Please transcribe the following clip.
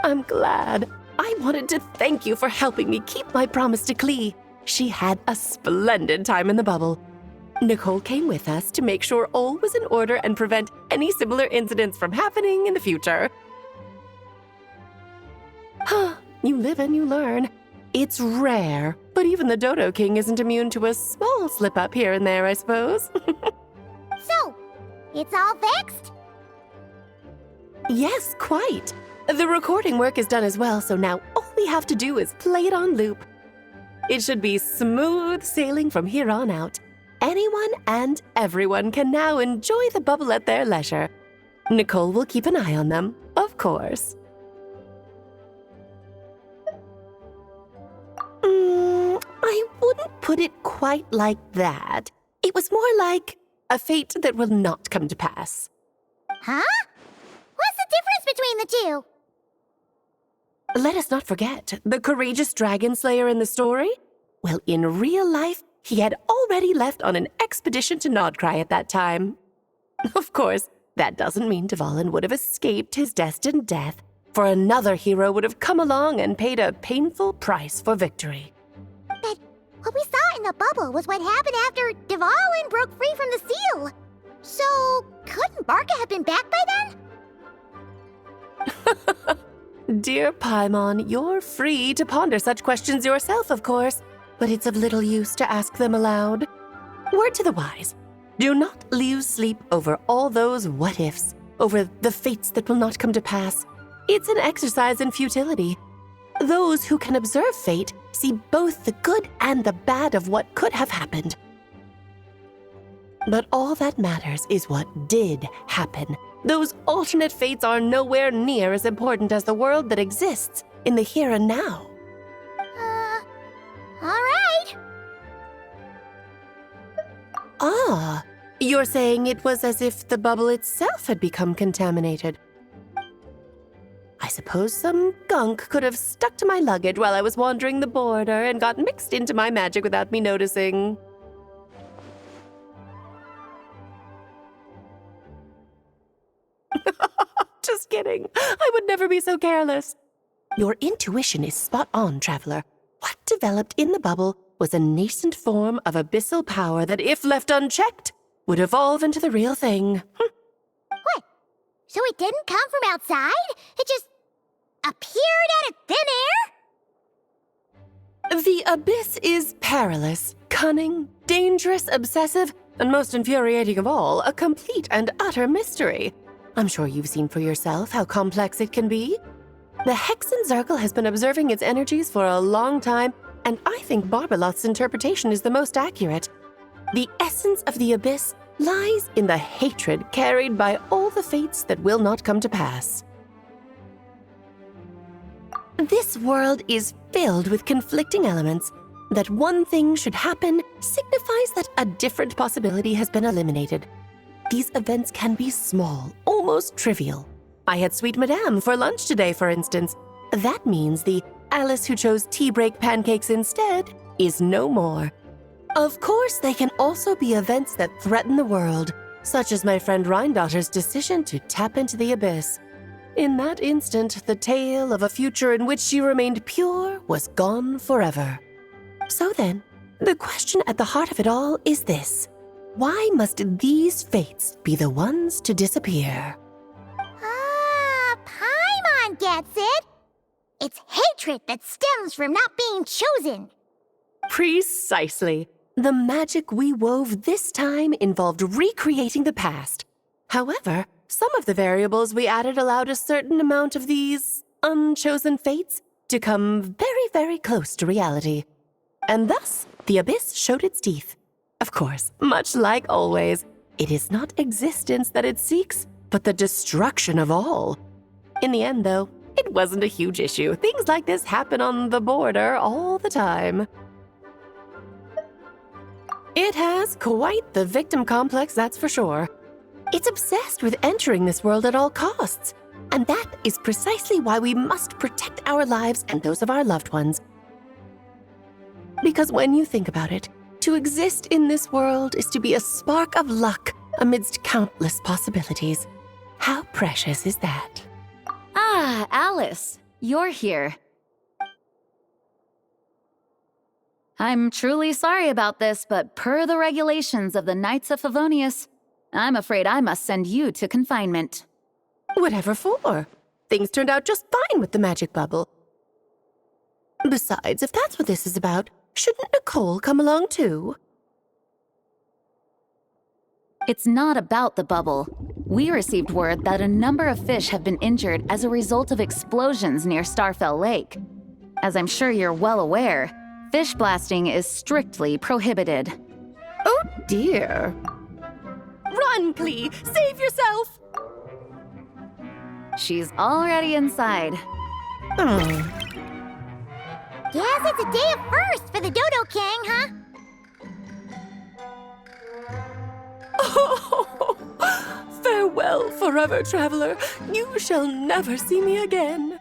I'm glad. I wanted to thank you for helping me keep my promise to Klee. She had a splendid time in the bubble. Nicole came with us to make sure all was in order and prevent any similar incidents from happening in the future. Huh, you live and you learn. It's rare, but even the Dodo King isn't immune to a small slip-up here and there, I suppose. So, it's all fixed? Yes, quite. The recording work is done as well, so now all we have to do is play it on loop. It should be smooth sailing from here on out. Anyone and everyone can now enjoy the bubble at their leisure. Nicole will keep an eye on them, of course. I wouldn't put it quite like that. It was more like a fate that will not come to pass. Huh? What's the difference between the two? Let us not forget the courageous dragon slayer in the story. Well, in real life, he had already left on an expedition to Nodcry at that time. Of course, that doesn't mean Dvalin would have escaped his destined death, for another hero would have come along and paid a painful price for victory. But what we saw in the bubble was what happened after Dvalin broke free from the seal. So, couldn't Barca have been back by then? Dear Paimon, you're free to ponder such questions yourself, of course, but it's of little use to ask them aloud. Word to the wise, do not lose sleep over all those what-ifs, over the fates that will not come to pass. It's an exercise in futility. Those who can observe fate see both the good and the bad of what could have happened. But all that matters is what did happen. Those alternate fates are nowhere near as important as the world that exists in the here and now. All right. Ah, you're saying it was as if the bubble itself had become contaminated. I suppose some gunk could have stuck to my luggage while I was wandering the border and got mixed into my magic without me noticing. Just kidding. I would never be so careless. Your intuition is spot on, Traveler. What developed in the bubble was a nascent form of abyssal power that, if left unchecked, would evolve into the real thing. What? So it didn't come from outside? It just appeared out of thin air? The abyss is perilous, cunning, dangerous, obsessive, and most infuriating of all, a complete and utter mystery. I'm sure you've seen for yourself how complex it can be. The Hexen Circle has been observing its energies for a long time, and I think Barbeloth's interpretation is the most accurate. The essence of the abyss lies in the hatred carried by all the fates that will not come to pass. This world is filled with conflicting elements. That one thing should happen signifies that a different possibility has been eliminated. These events can be small, almost trivial. I had Sweet Madame for lunch today, for instance. That means the Alice who chose tea break pancakes instead is no more. Of course, they can also be events that threaten the world, such as my friend Rhindotter's decision to tap into the abyss. In that instant, the tale of a future in which she remained pure was gone forever. So then, the question at the heart of it all is this. Why must these fates be the ones to disappear? Ah, Paimon gets it. It's hatred that stems from not being chosen. Precisely. The magic we wove this time involved recreating the past. However, some of the variables we added allowed a certain amount of these unchosen fates to come very, very close to reality. And thus, the abyss showed its teeth. Of course, much like always, it is not existence that it seeks, but the destruction of all. In the end, though, it wasn't a huge issue. Things like this happen on the border all the time. It has quite the victim complex, that's for sure. It's obsessed with entering this world at all costs. And that is precisely why we must protect our lives and those of our loved ones. Because when you think about it, to exist in this world is to be a spark of luck amidst countless possibilities. How precious is that? Ah, Alice. you're here. I'm truly sorry about this, but per the regulations of the Knights of Favonius, I'm afraid I must send you to confinement. Whatever for? Things turned out just fine with the magic bubble. Besides, if that's what this is about, shouldn't Nicole come along too? It's not about the bubble. We received word that a number of fish have been injured as a result of explosions near Starfell Lake. As I'm sure you're well aware, fish blasting is strictly prohibited. Oh dear. Run, Clee! Save yourself! She's already inside. Guess it's a day of first for the Dodo King, huh? Oh, farewell, forever traveler. You shall never see me again.